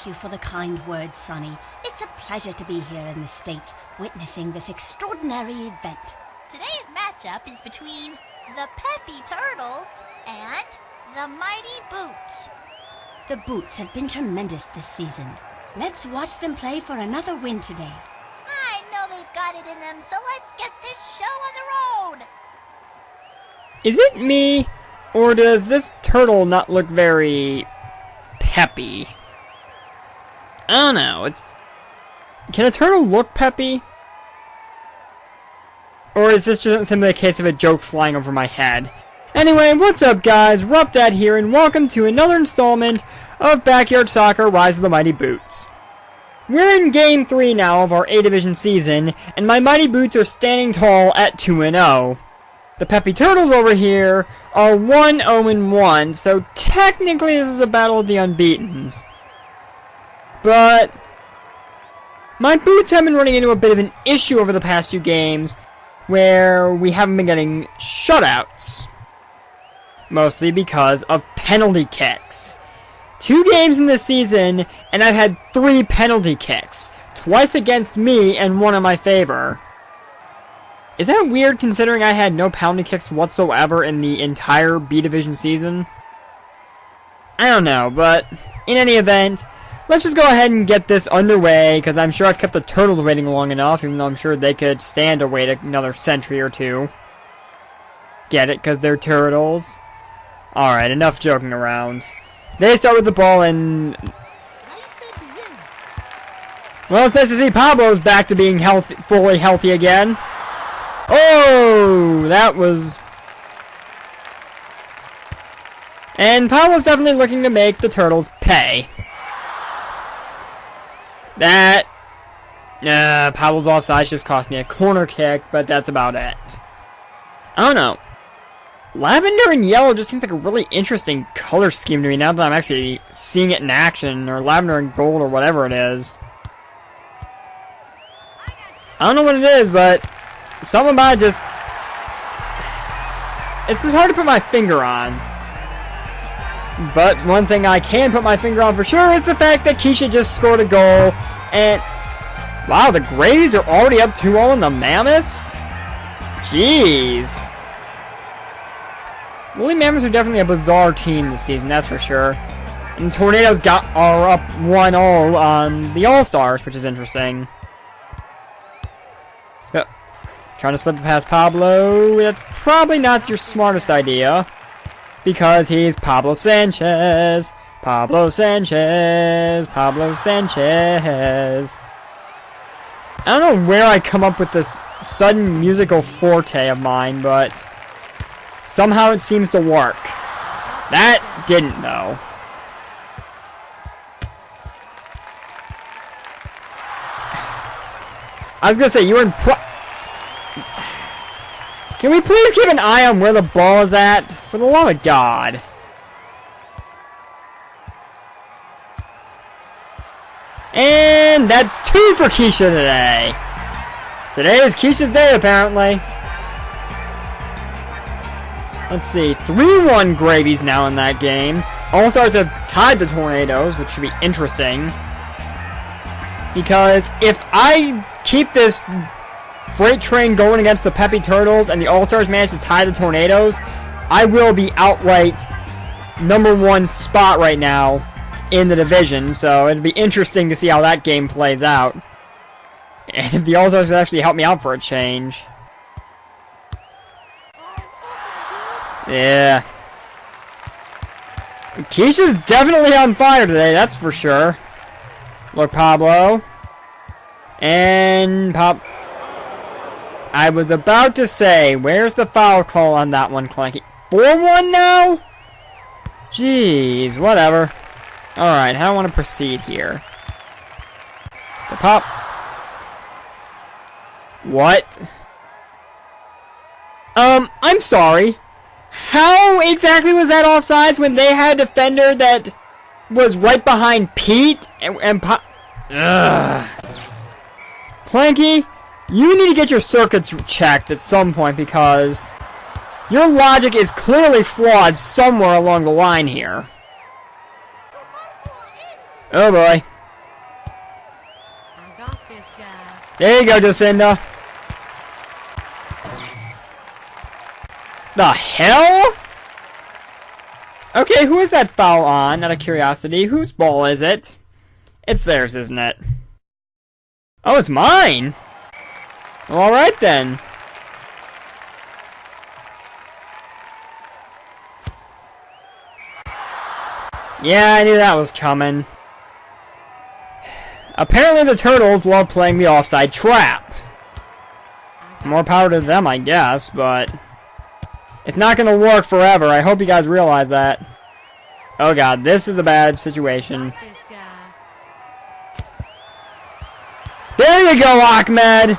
thank you for the kind words, Sonny. It's a pleasure to be here in the States, witnessing this extraordinary event. Today's matchup is between the Peppy Turtles and the Mighty Boots. The Boots have been tremendous this season. Let's watch them play for another win today. I know they've got it in them, so let's get this show on the road. Is it me, or does this turtle not look very peppy? I don't know. Can a turtle look peppy? Or is this just simply a case of a joke flying over my head? Anyway, what's up guys, RuppDat here, and welcome to another installment of Backyard Soccer Rise of the Mighty Boots. We're in Game 3 now of our A-Division season, and my Mighty Boots are standing tall at 2-0. The Peppy Turtles over here are 1-0-1, so technically this is a battle of the unbeatens. But my Boots have been running into a bit of an issue over the past few games, where we haven't been getting shutouts. Mostly because of penalty kicks. 2 games in this season, and I've had 3 penalty kicks. Twice against me, and 1 in my favor. Is that weird considering I had no penalty kicks whatsoever in the entire B-Division season? I don't know, but in any event, let's just go ahead and get this underway, because I'm sure I've kept the Turtles waiting long enough, even though I'm sure they could stand to wait another century or 2. Get it, because they're turtles? Alright, enough joking around. They start with the ball and... well, it's nice to see Pablo's back to being fully healthy again. Oh, that was... and Pablo's definitely looking to make the Turtles pay. That... Pablo's offside just cost me a corner kick, but that's about it. I don't know. Lavender and yellow just seems like a really interesting color scheme to me now that I'm actually seeing it in action, or lavender and gold, or whatever it is. I don't know what it is, but something about it just... it's just hard to put my finger on. But one thing I can put my finger on for sure is the fact that Keisha just scored a goal, and... wow, the Grays are already up 2-0 in the Mammoths? Jeez. Woolly Mammoths are definitely a bizarre team this season, that's for sure. And the Tornadoes are up 1-0 on the All-Stars, which is interesting. Yep. Trying to slip it past Pablo. That's probably not your smartest idea. Because he's Pablo Sanchez. Pablo Sanchez. Pablo Sanchez. I don't know where I come up with this sudden musical forte of mine, but... somehow it seems to work. That didn't, though. I was gonna say, you were in can we please keep an eye on where the ball is at? For the love of God. And that's 2 for Keisha today. Today is Keisha's day, apparently. Let's see, 3-1 Gravies now in that game. All-Stars have tied the Tornadoes, which should be interesting. Because if I keep this freight train going against the Peppy Turtles and the All-Stars manage to tie the Tornadoes, I will be outright #1 spot right now in the division. So it'd be interesting to see how that game plays out. And if the All-Stars could actually help me out for a change. Yeah. Keisha's definitely on fire today, that's for sure. Look, Pablo. And I was about to say, where's the foul call on that one, Clanky? 4-1 now? Jeez, whatever. Alright, how do I want to proceed here? To pop. What? I'm sorry. How exactly was that offsides when they had a defender that was right behind Pete and Pop? Ugh. Planky, you need to get your circuits checked at some point because your logic is clearly flawed somewhere along the line here. Oh boy. I got this guy. There you go, Jacinda. The hell? Okay, who is that foul on? Out of curiosity, whose ball is it? It's theirs, isn't it? Oh, it's mine! Well, alright then. Yeah, I knew that was coming. Apparently the Turtles love playing the offside trap. More power to them, I guess, but it's not gonna work forever. I hope you guys realize that. Oh god, this is a bad situation. There you go, Ahmed!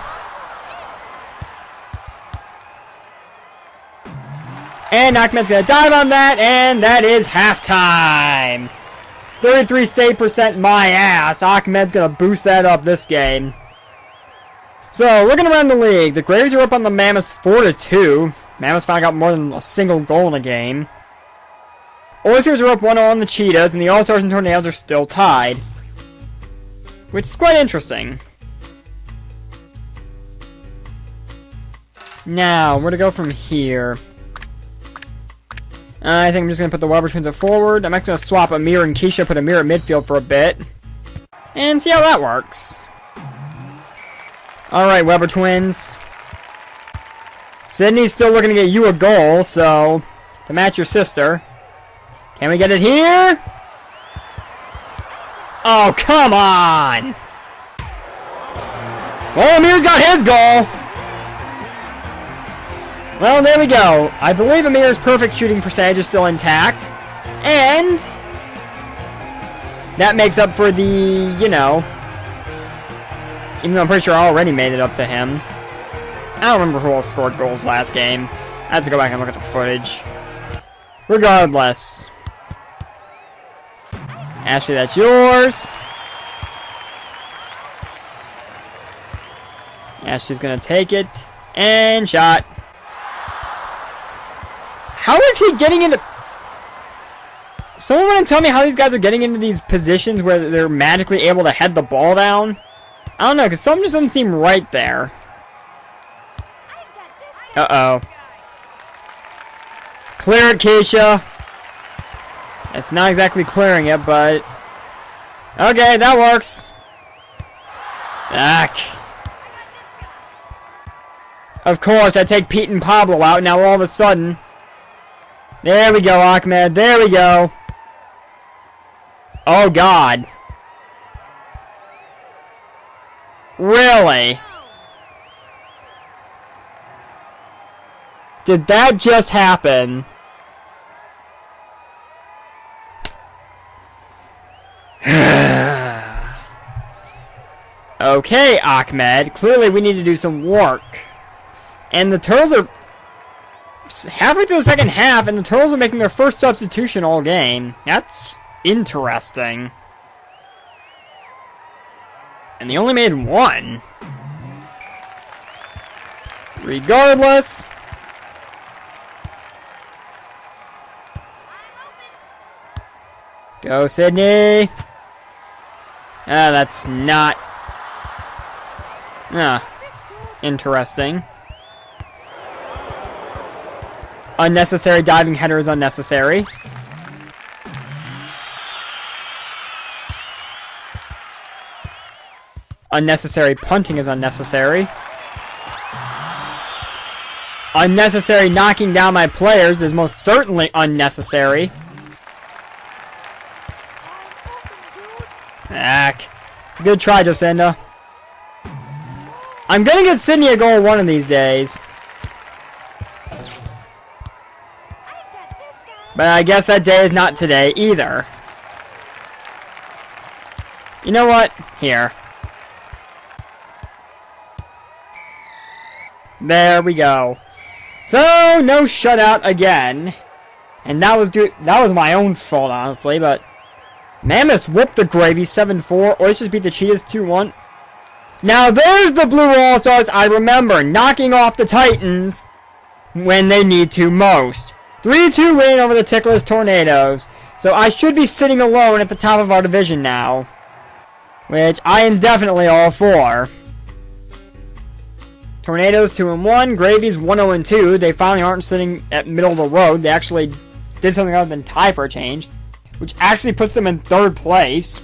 And Ahmed's gonna dive on that, and that is halftime! 33 save percent my ass. Ahmed's gonna boost that up this game. So, looking around the league, the Gravies are up on the Mammoths 4-2. Mammoths finally got more than a single goal in a game. Oysters are up 1-0 on the Cheetahs, and the All-Stars and Tornadoes are still tied. Which is quite interesting. Now, where to go from here? I think I'm just going to put the Weber Twins at forward. I'm actually going to swap Amir and Keisha, put Amir at midfield for a bit. And see how that works. Alright, Weber Twins. Sydney's still looking to get you a goal, so to match your sister. Can we get it here? Oh, come on! Well, Amir's got his goal! Well, there we go. I believe Amir's perfect shooting percentage is still intact. And that makes up for the, you know, even though I'm pretty sure I already made it up to him. I don't remember who all scored goals last game. I have to go back and look at the footage. Regardless. Ashley, that's yours. Ashley's gonna take it. And shot. How is he getting into... Someone want to tell me how these guys are getting into these positions where they're magically able to head the ball down? I don't know, because something just doesn't seem right there. Uh-oh. Clear it, Keisha. It's not exactly clearing it, but... Okay, that works. Back. Of course, I take Pete and Pablo out, now all of a sudden... There we go, Ahmed. There we go. Oh, God. Really? Did that just happen? Okay, Ahmed. Clearly we need to do some work. And the Turtles are halfway through the second half, and the Turtles are making their first substitution all game. That's interesting. And they only made one. Regardless. Go, Sydney. Ah, that's not... interesting. Unnecessary diving header is unnecessary. Unnecessary punting is unnecessary. Unnecessary knocking down my players is most certainly unnecessary. It's a good try, Jacinda. I'm gonna get Sydney a goal one of these days. But I guess that day is not today either. You know what? Here. There we go. So, no shutout again. And that was my own fault, honestly, but Mammoths whooped the Gravy 7-4. Oysters beat the Cheetahs 2-1. Now there's the Blue All-Stars I remember, knocking off the Titans when they need to most. 3-2 win over the Ticklers Tornadoes. So I should be sitting alone at the top of our division now. Which I am definitely all for. Tornadoes 2-1, Gravies 1-0-2. They finally aren't sitting at middle of the road. They actually did something other than tie for a change, which actually puts them in 3rd place.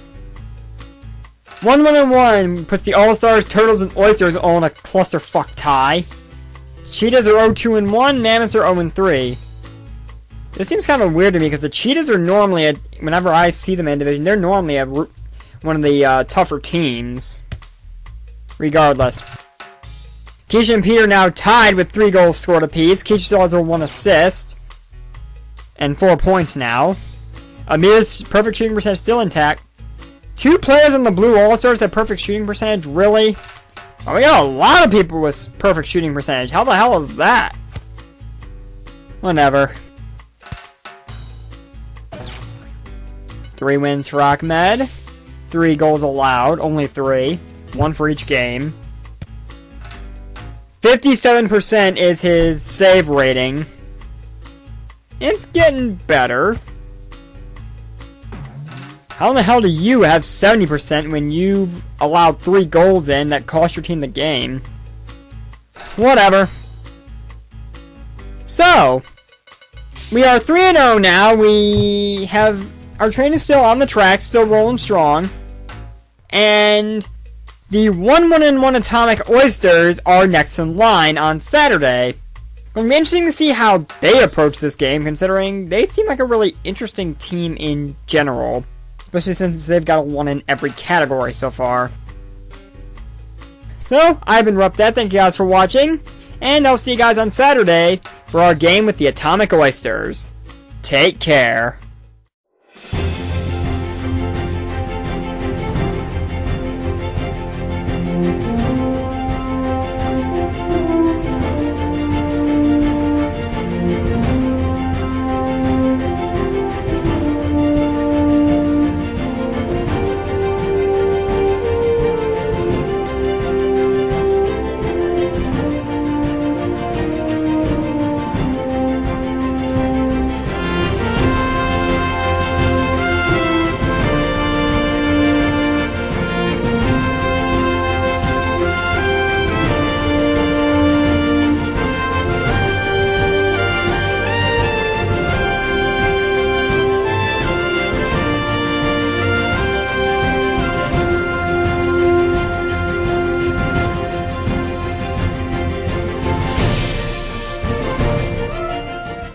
1-1-1 puts the All-Stars, Turtles, and Oysters all in a clusterfuck tie. Cheetahs are 0-2-1, Mammoths are 0-3. This seems kind of weird to me because the Cheetahs are normally, whenever I see them in division, they're normally one of the tougher teams. Regardless. Keisha and Peter now tied with 3 goals scored apiece. Keisha still has her 1 assist. And 4 points now. Amir's perfect shooting percentage still intact. 2 players on the Blue All-Stars have perfect shooting percentage? Really? Oh, we got a lot of people with perfect shooting percentage. How the hell is that? Whatever. 3 wins for Ahmed. 3 goals allowed. Only 3. 1 for each game. 57% is his save rating. It's getting better. How in the hell do you have 70% when you've allowed 3 goals in that cost your team the game? Whatever. So, we are 3-0 now. We have... Our train is still on the track, still rolling strong. And the 1-1-1 Atomic Oysters are next in line on Saturday. It'll be interesting to see how they approach this game, considering they seem like a really interesting team in general. Especially since they've got a 1 in every category so far. So, I've been RuppDat, thank you guys for watching. And I'll see you guys on Saturday for our game with the Atomic Oysters. Take care.